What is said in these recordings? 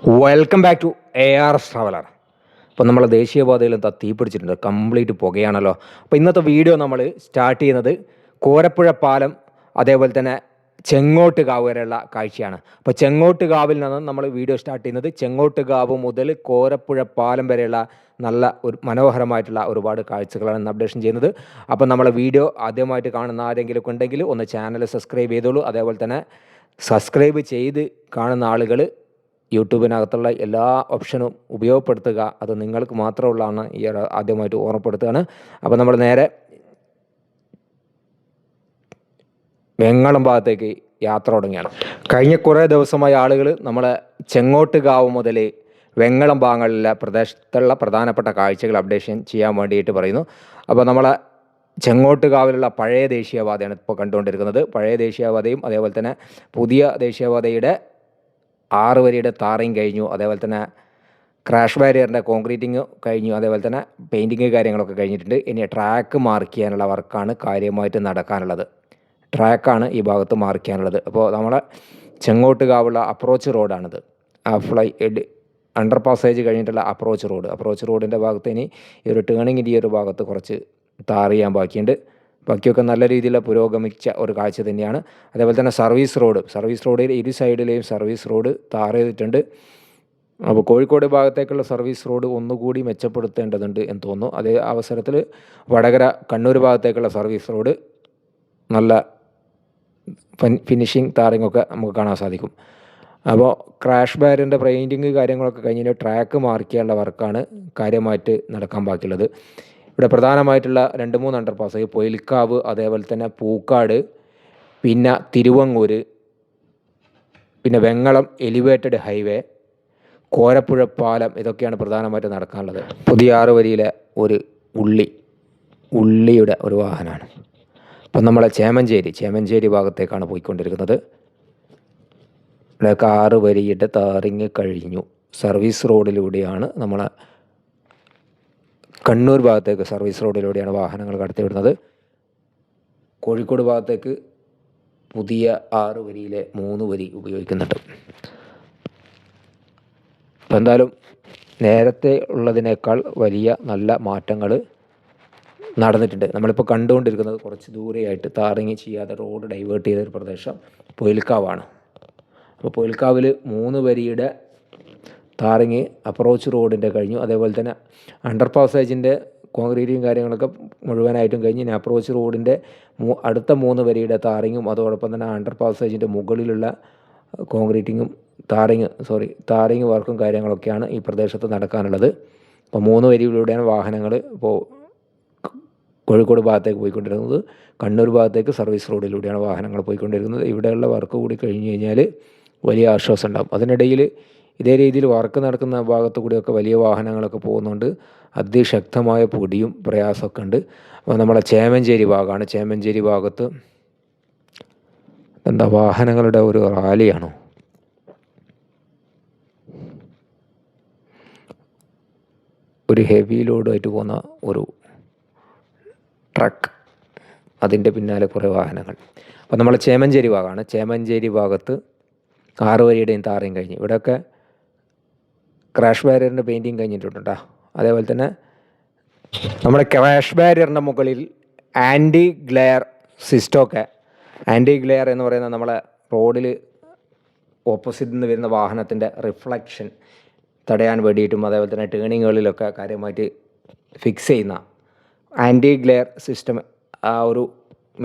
Welcome back to ARS traveller. അപ്പോൾ നമ്മൾ ദേശീയപാതയിൽ എന്താ തീ പിടിച്ചിട്ടുണ്ട്, കംപ്ലീറ്റ് പുകയാണല്ലോ. അപ്പോൾ ഇന്നത്തെ വീഡിയോ നമ്മൾ സ്റ്റാർട്ട് ചെയ്യുന്നത് കോരപ്പുഴ പാലം അതേപോലെ തന്നെ ചെങ്ങോട്ടുകാവ് വരെയുള്ള കാഴ്ചയാണ്. അപ്പോൾ ചെങ്ങോട്ടുകാവിൽ നിന്ന് നമ്മൾ വീഡിയോ സ്റ്റാർട്ട് ചെയ്യുന്നത് ചെങ്ങോട്ടുകാവ് മുതൽ കോരപ്പുഴ പാലം വരെയുള്ള നല്ല ഒരു മനോഹരമായിട്ടുള്ള ഒരുപാട് കാഴ്ചകളാണ് ഇന്ന് അപ്ഡേഷൻ ചെയ്യുന്നത്. അപ്പോൾ നമ്മളെ വീഡിയോ ആദ്യമായിട്ട് കാണുന്ന ആരെങ്കിലും ഉണ്ടെങ്കിൽ ഒന്ന് ചാനൽ സബ്സ്ക്രൈബ് ചെയ്തോളൂ. അതേപോലെ തന്നെ സബ്സ്ക്രൈബ് ചെയ്ത് കാണുന്ന ആളുകൾ യൂട്യൂബിനകത്തുള്ള എല്ലാ ഓപ്ഷനും ഉപയോഗപ്പെടുത്തുക. അത് നിങ്ങൾക്ക് മാത്രമുള്ളതാണ് ഈ ആദ്യമായിട്ട് ഓർമ്മപ്പെടുത്തുകയാണ്. അപ്പോൾ നമ്മൾ നേരെ വെങ്ങളം ഭാഗത്തേക്ക് യാത്ര തുടങ്ങിയാണ്. കഴിഞ്ഞ കുറേ ദിവസമായി ആളുകൾ നമ്മളെ ചെങ്ങോട്ടുകാവ് മുതൽ വെങ്ങളം ഭാഗങ്ങളിലെ പ്രദേശത്തുള്ള പ്രധാനപ്പെട്ട കാഴ്ചകൾ അപ്ഡേഷൻ ചെയ്യാൻ വേണ്ടിയിട്ട് പറയുന്നു. അപ്പോൾ നമ്മളെ ചെങ്ങോട്ടുകാവിലുള്ള പഴയ ദേശീയപാതയാണ് ഇപ്പോൾ കണ്ടുകൊണ്ടിരിക്കുന്നത്. പഴയ ദേശീയപാതയും അതേപോലെ തന്നെ പുതിയ ദേശീയപാതയുടെ 6 വരിയുടെ താറിങ് കഴിഞ്ഞു. അതേപോലെ തന്നെ ക്രാഷ് ബാരിയറിൻ്റെ കോൺക്രീറ്റിങ് കഴിഞ്ഞു. അതേപോലെ തന്നെ പെയിൻറ്റിങ് കാര്യങ്ങളൊക്കെ കഴിഞ്ഞിട്ടുണ്ട്. ഇനി ട്രാക്ക് മാർക്ക് ചെയ്യാനുള്ള വർക്കാണ് കാര്യമായിട്ട് നടക്കാനുള്ളത്. ട്രാക്കാണ് ഈ ഭാഗത്ത് മാർക്ക് ചെയ്യാനുള്ളത്. അപ്പോൾ നമ്മളെ ചെങ്ങോട്ടുകാവുള്ള അപ്രോച്ച് റോഡാണിത്. അണ്ടർ പാസേജ് കഴിഞ്ഞിട്ടുള്ള അപ്രോച്ച് റോഡിൻ്റെ ഭാഗത്ത് ഇനി ഈ ഒരു ടേണിങ്ങിൻ്റെ ഈ ഒരു ഭാഗത്ത് കുറച്ച് ടാർ ചെയ്യാൻ ബാക്കിയുണ്ട്. ബാക്കിയൊക്കെ നല്ല രീതിയിൽ പുരോഗമിച്ച ഒരു കാഴ്ച തന്നെയാണ്. അതേപോലെ തന്നെ സർവീസ് റോഡിൽ ഇരു സൈഡിലെയും സർവീസ് റോഡ് ടാർ ചെയ്തിട്ടുണ്ട്. അപ്പോൾ കോഴിക്കോട് ഭാഗത്തേക്കുള്ള സർവീസ് റോഡ് ഒന്നുകൂടി മെച്ചപ്പെടുത്തേണ്ടതുണ്ട് എന്ന് തോന്നുന്നു. അതേ അവസരത്തിൽ വടകര കണ്ണൂർ ഭാഗത്തേക്കുള്ള സർവീസ് റോഡ് നല്ല ഫിനിഷിങ് ടാറിങ്ങൊക്കെ നമുക്ക് കാണാൻ സാധിക്കും. അപ്പോൾ ക്രാഷ് ബാരിയറിൻ്റെ പെയിൻറ്റിങ് കാര്യങ്ങളൊക്കെ കഴിഞ്ഞ് ട്രാക്ക് മാർക്ക് ചെയ്യാനുള്ള വർക്കാണ് കാര്യമായിട്ട് നടക്കാൻ ബാക്കിയുള്ളത്. ഇവിടെ പ്രധാനമായിട്ടുള്ള 2-3 അണ്ടർപാസ്, പൊയിൽക്കാവ്, അതേപോലെ തന്നെ പൂക്കാട്, പിന്നെ തിരുവങ്ങൂർ, പിന്നെ വെങ്ങളം എലിവേറ്റഡ് ഹൈവേ, കോരപ്പുഴ പാലം, ഇതൊക്കെയാണ് പ്രധാനമായിട്ട് നടക്കാനുള്ളത്. പുതിയ 6 വരിയിലെ ഒരു ഉള്ളിയുടെ ഒരു വാഹനമാണ്. അപ്പം നമ്മളെ ചേമഞ്ചേരി ഭാഗത്തേക്കാണ് പോയിക്കൊണ്ടിരിക്കുന്നത്. ഇവിടെയൊക്കെ 6 വരിയുടെ താറിങ് കഴിഞ്ഞു. സർവീസ് റോഡിലൂടെയാണ് നമ്മളെ കണ്ണൂർ ഭാഗത്തേക്ക് സർവീസ് റോഡിലൂടെയാണ് വാഹനങ്ങൾ കടത്തിവിടുന്നത്. കോഴിക്കോട് ഭാഗത്തേക്ക് പുതിയ 6 വരിയിലെ 3 വരി ഉപയോഗിക്കുന്നുണ്ട്. അപ്പോൾ എന്തായാലും നേരത്തെ ഉള്ളതിനേക്കാൾ വലിയ നല്ല മാറ്റങ്ങൾ നടന്നിട്ടുണ്ട്. നമ്മളിപ്പോൾ കണ്ടുകൊണ്ടിരിക്കുന്നത് കുറച്ച് ദൂരെയായിട്ട് താറിങ് ചെയ്യാതെ റോഡ് ഡൈവേർട്ട് ചെയ്തൊരു പ്രദേശം പൊയിൽക്കാവാണ്. അപ്പോൾ പൊയിൽക്കാവിൽ 3 വരിയുടെ താറിങ് അപ്രോച്ച് റോഡിൻ്റെ കഴിഞ്ഞു. അതേപോലെ തന്നെ അണ്ടർ പാസേജിൻ്റെ കോൺക്രീറ്റും കാര്യങ്ങളൊക്കെ മുഴുവനായിട്ടും കഴിഞ്ഞ് ഇനി അപ്രോച്ച് റോഡിൻ്റെ അടുത്ത 3 വരിയുടെ താറിങ്ങും അതോടൊപ്പം തന്നെ അണ്ടർ പാസേജിൻ്റെ മുകളിലുള്ള കോൺക്രീറ്റിങ്ങും താറിങ് വർക്കും കാര്യങ്ങളൊക്കെയാണ് ഈ പ്രദേശത്ത് നടക്കാനുള്ളത്. അപ്പോൾ 3 വരിയിലൂടെയാണ് വാഹനങ്ങൾ ഇപ്പോൾ കോഴിക്കോട് ഭാഗത്തേക്ക് പോയിക്കൊണ്ടിരിക്കുന്നത്. കണ്ണൂർ ഭാഗത്തേക്ക് സർവീസ് റോഡിലൂടെയാണ് വാഹനങ്ങൾ പോയിക്കൊണ്ടിരിക്കുന്നത്. ഇവിടെയുള്ള വർക്ക് കൂടി കഴിഞ്ഞ് കഴിഞ്ഞാൽ വലിയ ആശ്വാസം ഉണ്ടാകും. അതിനിടയിൽ ഇതേ രീതിയിൽ വർക്ക് നടക്കുന്ന ഭാഗത്തു കൂടിയൊക്കെ വലിയ വാഹനങ്ങളൊക്കെ പോകുന്നുണ്ട്. അതിശക്തമായ പൊടിയും പ്രയാസമൊക്കെ ഉണ്ട്. അപ്പോൾ നമ്മളെ ചേമഞ്ചേരി ഭാഗമാണ്. ചേമഞ്ചേരി ഭാഗത്ത് എന്താ വാഹനങ്ങളുടെ ഒരു റാലിയാണോ? ഒരു ഹെവി ലോഡുമായിട്ട് പോകുന്ന ഒരു ട്രക്ക്, അതിൻ്റെ പിന്നാലെ കുറേ വാഹനങ്ങൾ. അപ്പോൾ നമ്മൾ ചേമഞ്ചേരി ഭാഗമാണ്. ചേമഞ്ചേരി ഭാഗത്ത് 6 വരിയുടെയും താറിങ് കഴിഞ്ഞ് ഇവിടെയൊക്കെ ക്രാഷ് ബാരിയറിൻ്റെ പെയിൻറ്റിങ് കഴിഞ്ഞിട്ടുണ്ട് കേട്ടോ. അതേപോലെ തന്നെ നമ്മുടെ ക്രാഷ് ബാരിയറിൻ്റെ മുകളിൽ ആൻറ്റി ഗ്ലെയർ സിസ്റ്റമൊക്കെ, ആൻറ്റി ഗ്ലെയർ എന്ന് പറയുന്നത് നമ്മളെ റോഡിൽ ഓപ്പോസിറ്റിൽ നിന്ന് വരുന്ന വാഹനത്തിൻ്റെ റിഫ്ലക്ഷൻ തടയാൻ വേണ്ടിയിട്ടും അതേപോലെ തന്നെ ടേണിങ്ങുകളിലൊക്കെ കാര്യമായിട്ട് ഫിക്സ് ചെയ്യുന്ന ആൻറ്റി ഗ്ലെയർ സിസ്റ്റം, ആ ഒരു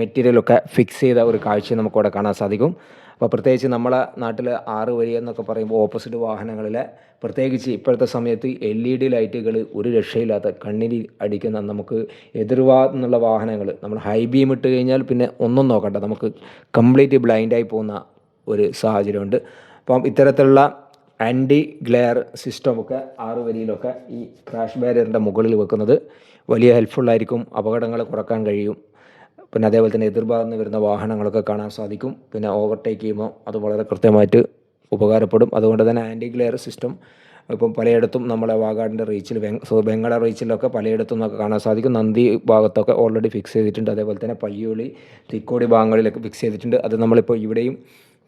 മെറ്റീരിയലൊക്കെ ഫിക്സ് ചെയ്ത ഒരു കാഴ്ച നമുക്കവിടെ കാണാൻ സാധിക്കും. അപ്പോൾ പ്രത്യേകിച്ച് നമ്മളെ നാട്ടിൽ 6 വരി എന്നൊക്കെ പറയുമ്പോൾ ഓപ്പോസിറ്റ് വാഹനങ്ങളിൽ പ്രത്യേകിച്ച് ഇപ്പോഴത്തെ സമയത്ത് LED ലൈറ്റുകൾ ഒരു രക്ഷയില്ലാത്ത കണ്ണിന് അടിക്കുന്ന, നമുക്ക് എതിർഭാഗത്തു നിന്നുള്ള വാഹനങ്ങൾ നമ്മൾ ഹൈ ബീം ഇട്ട് കഴിഞ്ഞാൽ പിന്നെ ഒന്നും നോക്കണ്ട, നമുക്ക് കംപ്ലീറ്റ് ബ്ലൈൻഡായി പോകുന്ന ഒരു സാഹചര്യമുണ്ട്. അപ്പം ഇത്തരത്തിലുള്ള ആൻറ്റി ഗ്ലെയർ സിസ്റ്റമൊക്കെ 6 വരിയിലൊക്കെ ഈ ക്രാഷ് ബാരിയറിൻ്റെ മുകളിൽ വെക്കുന്നത് വലിയ ഹെൽപ്ഫുള്ളായിരിക്കും. അപകടങ്ങൾ കുറക്കാൻ കഴിയും. പിന്നെ അതേപോലെ തന്നെ എതിർഭാഗത്ത് നിന്ന് വരുന്ന വാഹനങ്ങളൊക്കെ കാണാൻ സാധിക്കും. പിന്നെ ഓവർടേക്ക് ചെയ്യുമ്പോൾ അത് വളരെ കൃത്യമായിട്ട് ഉപകാരപ്പെടും. അതുകൊണ്ട് തന്നെ ആൻറ്റി ഗ്ലെയർ സിസ്റ്റം ഇപ്പം പലയിടത്തും നമ്മളെ വാഗാടിൻ്റെ റീച്ചിൽ വെങ്ങള റീച്ചിലൊക്കെ പലയിടത്തും നമുക്ക് കാണാൻ സാധിക്കും. നന്ദി ഭാഗത്തൊക്കെ ഓൾറെഡി ഫിക്സ് ചെയ്തിട്ടുണ്ട്. അതേപോലെ തന്നെ പയ്യോളി, തിക്കോടി ഭാഗങ്ങളിലൊക്കെ ഫിക്സ് ചെയ്തിട്ടുണ്ട്. അത് നമ്മളിപ്പോൾ ഇവിടെയും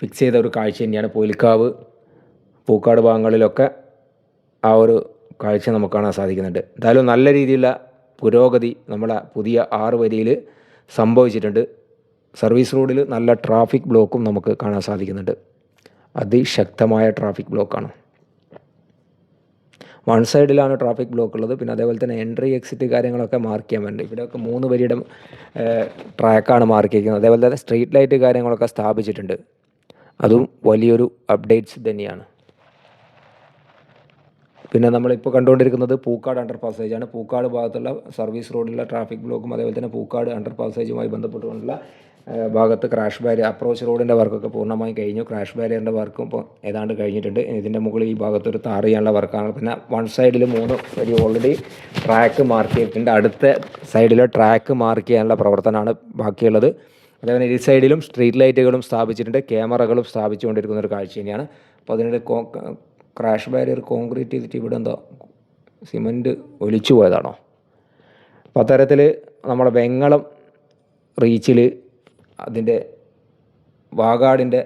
ഫിക്സ് ചെയ്ത ഒരു കാഴ്ച തന്നെയാണ്. പൊയിൽക്കാവ് പൂക്കാട് ഭാഗങ്ങളിലൊക്കെ ആ ഒരു കാഴ്ച നമുക്ക് കാണാൻ സാധിക്കുന്നുണ്ട്. എന്തായാലും നല്ല രീതിയിലുള്ള പുരോഗതി നമ്മളെ പുതിയ 6 വരിയിൽ സംഭവിച്ചിട്ടുണ്ട്. സർവീസ് റോഡിൽ നല്ല ട്രാഫിക് ബ്ലോക്കും നമുക്ക് കാണാൻ സാധിക്കുന്നുണ്ട്. അതിശക്തമായ ട്രാഫിക് ബ്ലോക്കാണ്. വൺ സൈഡിലാണ് ട്രാഫിക് ബ്ലോക്ക് ഉള്ളത്. പിന്നെ അതേപോലെ തന്നെ എൻട്രി എക്സിറ്റ് കാര്യങ്ങളൊക്കെ മാർക്ക് ചെയ്യാൻ വേണ്ടി ഇവിടെയൊക്കെ 3 വരിയുടെ ട്രാക്കാണ് മാർക്ക് ചെയ്തിരിക്കുന്നത്. അതേപോലെ തന്നെ സ്ട്രീറ്റ് ലൈറ്റ് കാര്യങ്ങളൊക്കെ സ്ഥാപിച്ചിട്ടുണ്ട്. അതും വലിയൊരു അപ്ഡേറ്റ്സ് തന്നെയാണ്. പിന്നെ നമ്മളിപ്പോൾ കണ്ടുകൊണ്ടിരിക്കുന്നത് പൂക്കാട് അണ്ടർ പാസേജാണ്. പൂക്കാട് ഭാഗത്തുള്ള സർവീസ് റോഡിലുള്ള ട്രാഫിക് ബ്ലോക്കും അതേപോലെ തന്നെ പൂക്കാട് അണ്ടർ പാസേജുമായി ബന്ധപ്പെട്ടുകൊണ്ടുള്ള ഭാഗത്ത് ക്രാഷ് ബാരിയർ അപ്രോച്ച് റോഡിൻ്റെ വർക്കൊക്കെ പൂർണ്ണമായും കഴിഞ്ഞു. ക്രാഷ് ബാരിയറിൻ്റെ വർക്കും ഇപ്പോൾ ഏതാണ്ട് കഴിഞ്ഞിട്ടുണ്ട്. ഇതിൻ്റെ മുകളിൽ ഈ ഭാഗത്തൊരു ടാർ ചെയ്യാനുള്ള വർക്കാണ്. പിന്നെ വൺ സൈഡിൽ 3 വരി ഓൾറെഡി ട്രാക്ക് മാർക്ക് ചെയ്തിട്ടുണ്ട്. അടുത്ത സൈഡിൽ ട്രാക്ക് മാർക്ക് ചെയ്യാനുള്ള പ്രവർത്തനമാണ് ബാക്കിയുള്ളത്. അതേപോലെ ഈ സൈഡിലും സ്ട്രീറ്റ് ലൈറ്റുകളും സ്ഥാപിച്ചിട്ടുണ്ട്. ക്യാമറകളും സ്ഥാപിച്ചുകൊണ്ടിരിക്കുന്ന ഒരു കാഴ്ച തന്നെയാണ്. അപ്പോൾ അതിനിടെ ക്രാഷ് ബാരിയർ കോൺക്രീറ്റ് ചെയ്തിട്ട് ഇവിടെ എന്താ സിമൻറ്റ് ഒലിച്ചു പോയതാണോ? അപ്പോൾ അത്തരത്തിൽ നമ്മുടെ വെങ്ങളം റീച്ചിൽ അതിൻ്റെ വാഗാടിൻ്റെ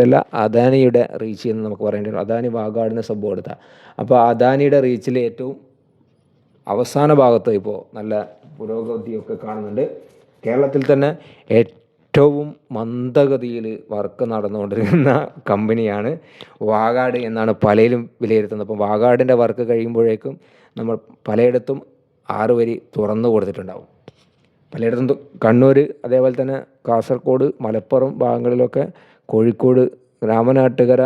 അല്ല അദാനിയുടെ റീച്ച് എന്ന് നമുക്ക് പറയേണ്ടി വരും. അദാനി വാഗാടിന് സബ് കൊടുത്ത. അപ്പോൾ അദാനിയുടെ റീച്ചിൽ ഏറ്റവും അവസാന ഭാഗത്ത് ഇപ്പോൾ നല്ല പുരോഗതിയൊക്കെ കാണുന്നുണ്ട്. കേരളത്തിൽ തന്നെ ഏറ്റവും മന്ദഗതിയിൽ വർക്ക് നടന്നുകൊണ്ടിരിക്കുന്ന കമ്പനിയാണ് വാഗാട് എന്നാണ് പലരും വിലയിരുത്തുന്നത്. അപ്പോൾ വാഗാടിൻ്റെ വർക്ക് കഴിയുമ്പോഴേക്കും നമ്മൾ പലയിടത്തും 6 വരി തുറന്നു കൊടുത്തിട്ടുണ്ടാവും. പലയിടത്തും കണ്ണൂർ, അതേപോലെ തന്നെ കാസർഗോഡ്, മലപ്പുറം ഭാഗങ്ങളിലൊക്കെ, കോഴിക്കോട്, രാമനാട്ടുകര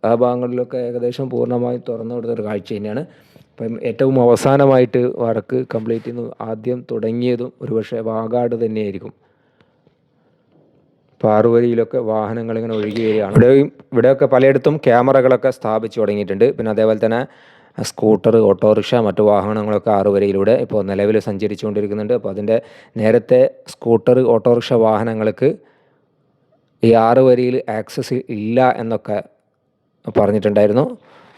ആ ഭാഗങ്ങളിലൊക്കെ ഏകദേശം പൂർണ്ണമായും തുറന്നു കൊടുത്തൊരു കാഴ്ച തന്നെയാണ്. അപ്പം ഏറ്റവും അവസാനമായിട്ട് വർക്ക് കംപ്ലീറ്റ് ചെയ്യുന്നു ആദ്യം തുടങ്ങിയതും ഒരുപക്ഷെ വാഗാട് തന്നെയായിരിക്കും. ഇപ്പോൾ 6 വരിയിലൊക്കെ വാഹനങ്ങളിങ്ങനെ ഒഴുകി വരികയാണ്. ഇവിടെയൊക്കെ പലയിടത്തും ക്യാമറകളൊക്കെ സ്ഥാപിച്ചു തുടങ്ങിയിട്ടുണ്ട്. പിന്നെ അതേപോലെ തന്നെ സ്കൂട്ടർ, ഓട്ടോറിക്ഷ, മറ്റു വാഹനങ്ങളൊക്കെ 6 വരിയിലൂടെ ഇപ്പോൾ നിലവിൽ സഞ്ചരിച്ചുകൊണ്ടിരിക്കുന്നുണ്ട്. അപ്പോൾ അതിൻ്റെ നേരത്തെ സ്കൂട്ടർ, ഓട്ടോറിക്ഷ വാഹനങ്ങൾക്ക് ഈ 6 വരിയിൽ ആക്സസ് ഇല്ല എന്നൊക്കെ പറഞ്ഞിട്ടുണ്ടായിരുന്നു.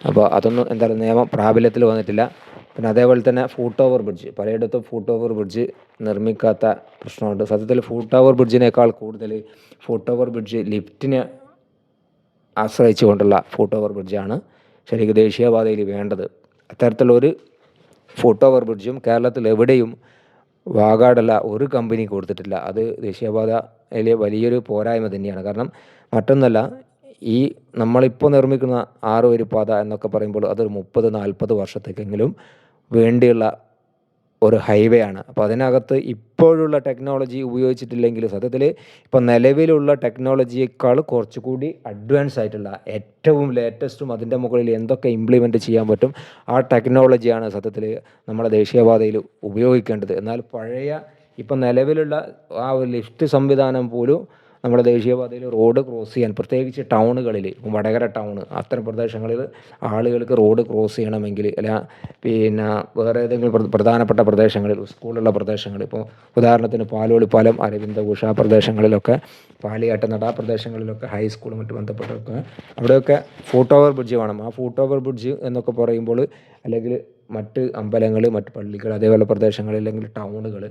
അപ്പോൾ അതൊന്നും എന്തായാലും നിയമം പ്രാബല്യത്തിൽ വന്നിട്ടില്ല. പിന്നെ അതേപോലെ തന്നെ ഫൂട്ട് ഓവർ ബ്രിഡ്ജ്, പലയിടത്തും ഫൂട്ട് ഓവർ ബ്രിഡ്ജ് നിർമ്മിക്കാത്ത പ്രശ്നമുണ്ട്. സത്യത്തിൽ ഫൂട്ട് ഓവർ ബ്രിഡ്ജിനേക്കാൾ കൂടുതൽ ഫൂട്ട് ഓവർ ബ്രിഡ്ജ് ലിഫ്റ്റിനെ ആശ്രയിച്ചുകൊണ്ടുള്ള ഫൂട്ട് ഓവർ ബ്രിഡ്ജാണ് ശരിക്കും ദേശീയപാതയിൽ വേണ്ടത്. അത്തരത്തിലുള്ളൊരു ഫൂട്ട് ഓവർ ബ്രിഡ്ജും കേരളത്തിൽ എവിടെയും വാഗാടല്ല ഒരു കമ്പനി കൊടുത്തിട്ടില്ല. അത് ദേശീയപാതയിലെ വലിയൊരു പോരായ്മ തന്നെയാണ്. കാരണം മറ്റൊന്നല്ല, ഈ നമ്മളിപ്പോൾ നിർമ്മിക്കുന്ന 6 വരി പാത എന്നൊക്കെ പറയുമ്പോൾ അതൊരു 30-40 വർഷത്തേക്കെങ്കിലും വേണ്ടിയുള്ള ഒരു ഹൈവേ ആണ്. അപ്പോൾ അതിനകത്ത് ഇപ്പോഴുള്ള ടെക്നോളജി ഉപയോഗിച്ചിട്ടില്ലെങ്കിൽ സത്യത്തിൽ ഇപ്പോൾ നിലവിലുള്ള ടെക്നോളജിയേക്കാൾ കുറച്ചുകൂടി അഡ്വാൻസ് ആയിട്ടുള്ള ഏറ്റവും ലേറ്റസ്റ്റും അതിൻ്റെ മുകളിൽ എന്തൊക്കെ ഇംപ്ലിമെൻറ്റ് ചെയ്യാൻ പറ്റും ആ ടെക്നോളജിയാണ് സത്യത്തിൽ നമ്മുടെ ദേശീയപാതയിൽ ഉപയോഗിക്കേണ്ടത്. എന്നാൽ പഴയ ഇപ്പം നിലവിലുള്ള ആ ഒരു ലിഫ്റ്റ് സംവിധാനം പോലും നമ്മുടെ ദേശീയപാതയിൽ റോഡ് ക്രോസ് ചെയ്യാൻ, പ്രത്യേകിച്ച് ടൗണുകളിൽ, വടകര ടൗൺ അത്തരം പ്രദേശങ്ങളിൽ ആളുകൾക്ക് റോഡ് ക്രോസ് ചെയ്യണമെങ്കിൽ അല്ല പിന്നെ വേറെ ഏതെങ്കിലും പ്രധാനപ്പെട്ട പ്രദേശങ്ങളിൽ, സ്കൂളുള്ള പ്രദേശങ്ങൾ, ഇപ്പോൾ ഉദാഹരണത്തിന് പാലോളിപ്പാലം, അരവിന്ദഘോഷ ആ പ്രദേശങ്ങളിലൊക്കെ, പാലിയാട്ടനട ആ പ്രദേശങ്ങളിലൊക്കെ, ഹൈസ്കൂൾ മറ്റ് ബന്ധപ്പെട്ടൊക്കെ അവിടെയൊക്കെ ഫൂട്ട് ഓവർ ബ്രിഡ്ജ് വേണം. ആ ഫൂട്ട് ഓവർ ബ്രിഡ്ജ് എന്നൊക്കെ പറയുമ്പോൾ അല്ലെങ്കിൽ മറ്റ് അമ്പലങ്ങൾ, മറ്റ് പള്ളികൾ, അതേപോലെ പ്രദേശങ്ങൾ അല്ലെങ്കിൽ ടൗണുകൾ,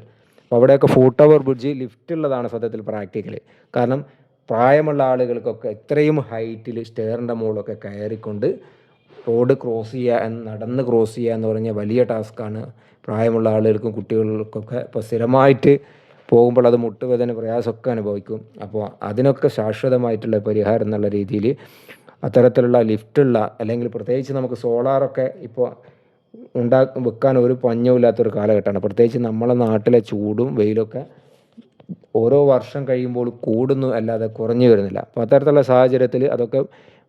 അപ്പോൾ അവിടെയൊക്കെ ഫൂട്ട് ഓവർ ബ്രിഡ്ജ് ലിഫ്റ്റ് ഉള്ളതാണ് സത്യത്തിൽ പ്രാക്ടിക്കൽ. കാരണം പ്രായമുള്ള ആളുകൾക്കൊക്കെ ഇത്രയും ഹൈറ്റിൽ സ്റ്റെയറിൻ്റെ മുകളിലൊക്കെ കയറിക്കൊണ്ട് റോഡ് ക്രോസ് ചെയ്യുക, നടന്ന് ക്രോസ് ചെയ്യുക എന്ന് പറഞ്ഞാൽ വലിയ ടാസ്ക്കാണ്. പ്രായമുള്ള ആളുകൾക്കും കുട്ടികൾക്കൊക്കെ ഇപ്പോൾ സ്ഥിരമായിട്ട് പോകുമ്പോൾ അത് മുട്ടുവേദന പ്രയാസമൊക്കെ അനുഭവിക്കും. അപ്പോൾ അതിനൊക്കെ ശാശ്വതമായിട്ടുള്ള പരിഹാരം എന്നുള്ള രീതിയിൽ അത്തരത്തിലുള്ള ലിഫ്റ്റുള്ള, അല്ലെങ്കിൽ പ്രത്യേകിച്ച് നമുക്ക് സോളാറൊക്കെ ഇപ്പോൾ വെക്കാൻ ഒരു പഞ്ഞവുമില്ലാത്തൊരു കാലഘട്ടമാണ്. പ്രത്യേകിച്ച് നമ്മളെ നാട്ടിലെ ചൂടും വെയിലൊക്കെ ഓരോ വർഷം കഴിയുമ്പോൾ കൂടുന്നു അല്ലാതെ കുറഞ്ഞു വരുന്നില്ല. അപ്പോൾ അത്തരത്തിലുള്ള സാഹചര്യത്തിൽ അതൊക്കെ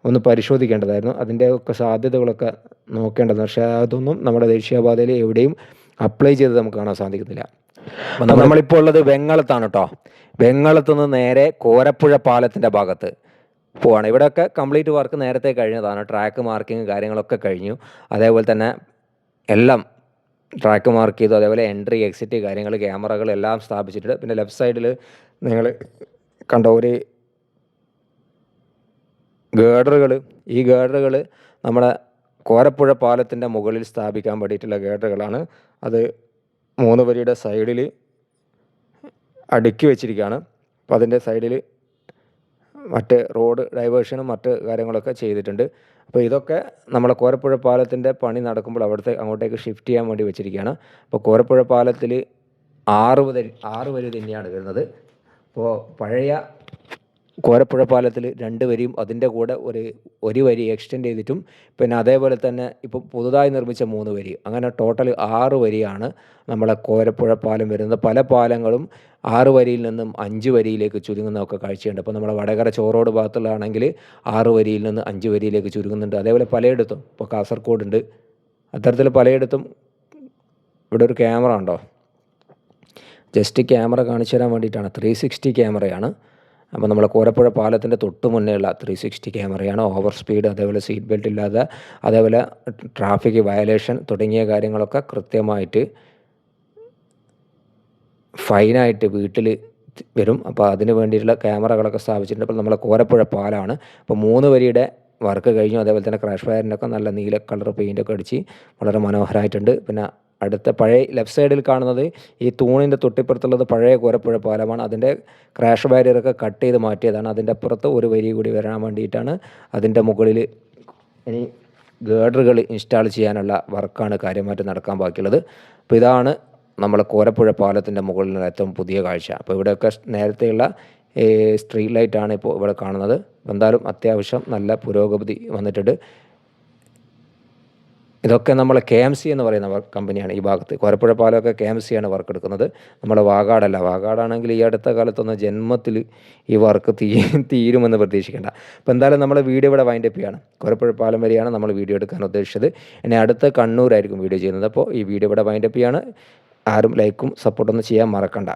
ഒന്ന് പരിശോധിക്കേണ്ടതായിരുന്നു. അതിൻ്റെയൊക്കെ സാധ്യതകളൊക്കെ നോക്കേണ്ടത്. പക്ഷേ അതൊന്നും നമ്മുടെ ദേശീയപാതയിൽ എവിടെയും അപ്ലൈ ചെയ്ത് നമുക്ക് കാണാൻ സാധിക്കുന്നില്ല. അപ്പോൾ നമ്മളിപ്പോൾ ഉള്ളത് വെങ്ങളത്താണ് കേട്ടോ. വെങ്ങളത്ത് നിന്ന് നേരെ കോരപ്പുഴ പാലത്തിൻ്റെ ഭാഗത്ത് പോവാണ്. ഇവിടെയൊക്കെ കംപ്ലീറ്റ് വർക്ക് നേരത്തെ കഴിഞ്ഞതാണ്. ട്രാക്ക് മാർക്കിങ് കാര്യങ്ങളൊക്കെ കഴിഞ്ഞു. അതേപോലെ തന്നെ എല്ലാം ട്രാക്ക് മാർക്ക് ചെയ്തു. അതേപോലെ എൻട്രി, എക്സിറ്റ് കാര്യങ്ങൾ, ക്യാമറകൾ എല്ലാം സ്ഥാപിച്ചിട്ടുണ്ട്. പിന്നെ ലെഫ്റ്റ് സൈഡിൽ നിങ്ങൾ കണ്ട ഒരു ഗേഡറുകൾ, ഈ ഗേഡറുകൾ നമ്മുടെ കോരപ്പുഴ പാലത്തിൻ്റെ മുകളിൽ സ്ഥാപിക്കാൻ വേണ്ടിയിട്ടുള്ള ഗേഡറുകളാണ്. അത് 3 വരിയുടെ സൈഡിൽ അടുക്കി വെച്ചിരിക്കുകയാണ്. അപ്പോൾ അതിൻ്റെ സൈഡിൽ മറ്റ് റോഡ് ഡൈവേർഷനും മറ്റ് കാര്യങ്ങളൊക്കെ ചെയ്തിട്ടുണ്ട്. അപ്പോൾ ഇതൊക്കെ നമ്മളെ കോരപ്പുഴ പാലത്തിൻ്റെ പണി നടക്കുമ്പോൾ അങ്ങോട്ടേക്ക് ഷിഫ്റ്റ് ചെയ്യാൻ വേണ്ടി വെച്ചിരിക്കുകയാണ്. അപ്പോൾ കോരപ്പുഴ പാലത്തിൽ 6 വരി തന്നെയാണ് വരുന്നത്. അപ്പോൾ പഴയ കോരപ്പുഴ പാലത്തിൽ 2 വരിയും അതിൻ്റെ കൂടെ ഒരു വരി എക്സ്റ്റെൻഡ് ചെയ്തിട്ടും പിന്നെ അതേപോലെ തന്നെ ഇപ്പോൾ പുതുതായി നിർമ്മിച്ച 3 വരി, അങ്ങനെ ടോട്ടൽ 6 വരിയാണ് നമ്മളെ കോരപ്പുഴ പാലം വരുന്നത്. പല പാലങ്ങളും 6 വരിയിൽ നിന്നും 5 വരിയിലേക്ക് ചുരുങ്ങുന്നതൊക്കെ കാഴ്ചയുണ്ട്. അപ്പോൾ നമ്മളെ വടകര ചോറോട് ഭാഗത്തുള്ളതാണെങ്കിൽ 6 വരിയിൽ നിന്ന് 5 വരിയിലേക്ക് ചുരുങ്ങുന്നുണ്ട്. അതേപോലെ പലയിടത്തും ഇപ്പോൾ കാസർഗോഡുണ്ട്, അത്തരത്തിൽ പലയിടത്തും. ഇവിടെ ഒരു ക്യാമറ ഉണ്ടോ, ജസ്റ്റ് ക്യാമറ കാണിച്ചു തരാൻ വേണ്ടിയിട്ടാണ്. 360 ക്യാമറയാണ്. അപ്പോൾ നമ്മളെ കോരപ്പുഴ പാലത്തിൻ്റെ തൊട്ട് മുന്നേയുള്ള 360 ക്യാമറയാണ്. ഓവർ സ്പീഡ്, അതേപോലെ സീറ്റ് ബെൽറ്റ് ഇല്ലാതെ, അതേപോലെ ട്രാഫിക് വയലേഷൻ തുടങ്ങിയ കാര്യങ്ങളൊക്കെ കൃത്യമായിട്ട് ഫൈനായിട്ട് വീട്ടിൽ വരും. അപ്പോൾ അതിന് വേണ്ടിയിട്ടുള്ള ക്യാമറകളൊക്കെ സ്ഥാപിച്ചിട്ടുണ്ട്. അപ്പോൾ നമ്മളെ കോരപ്പുഴ പാലമാണ്. അപ്പോൾ 3 വരിയുടെ വർക്ക് കഴിഞ്ഞു. അതേപോലെ തന്നെ ക്രാഷ് വയറിനൊക്കെ നല്ല നീല കളർ പെയിൻ്റൊക്കെ അടിച്ച് വളരെ മനോഹരമായിട്ടുണ്ട്. പിന്നെ അടുത്ത പഴയ ലെഫ്റ്റ് സൈഡിൽ കാണുന്നത് ഈ തൂണിൻ്റെ തൊട്ടിപ്പുറത്തുള്ളത് പഴയ കോരപ്പുഴ പാലമാണ്. അതിൻ്റെ ക്രാഷ് ബാരിയറൊക്കെ കട്ട് ചെയ്ത് മാറ്റിയതാണ്. അതിൻ്റെ അപ്പുറത്ത് ഒരു വരി കൂടി വരാൻ വേണ്ടിയിട്ടാണ് അതിൻ്റെ മുകളിൽ ഇനി ഗേഡറുകൾ ഇൻസ്റ്റാൾ ചെയ്യാനുള്ള വർക്കാണ് കാര്യമായിട്ട് നടക്കാൻ ബാക്കിയുള്ളത്. അപ്പോൾ ഇതാണ് നമ്മളെ കോരപ്പുഴ പാലത്തിൻ്റെ മുകളിലുള്ള ഏറ്റവും പുതിയ കാഴ്ച. അപ്പോൾ ഇവിടെയൊക്കെ നേരത്തെയുള്ള സ്ട്രീറ്റ് ലൈറ്റാണ് ഇപ്പോൾ ഇവിടെ കാണുന്നത്. എന്തായാലും അത്യാവശ്യം നല്ല പുരോഗതി വന്നിട്ടുണ്ട്. ഇതൊക്കെ നമ്മളെ KMC എന്ന് പറയുന്ന കമ്പനിയാണ് ഈ ഭാഗത്ത്. കോരപ്പുഴ പാലമൊക്കെ KMC ആണ് വർക്ക് എടുക്കുന്നത്, നമ്മളെ വാഗാടല്ല. വാഗാടാണെങ്കിൽ ഈ അടുത്ത കാലത്തൊന്നും ജന്മത്തിൽ ഈ വർക്ക് തീരുമെന്ന് പ്രതീക്ഷിക്കേണ്ട. അപ്പോൾ എന്തായാലും നമ്മളെ വീഡിയോ ഇവിടെ വൈൻഡപ്പ് ചെയ്യാണ്. കോരപ്പുഴ പാലം വരെയാണ് നമ്മൾ വീഡിയോ എടുക്കാൻ ഉദ്ദേശിച്ചത്. ഇനി അടുത്ത കണ്ണൂരായിരിക്കും വീഡിയോ ചെയ്യുന്നത്. അപ്പോൾ ഈ വീഡിയോ ഇവിടെ വൈൻഡപ്പ് ചെയ്യാണ്. ആരും ലൈക്കും സപ്പോർട്ടൊന്നും ചെയ്യാൻ മറക്കണ്ട.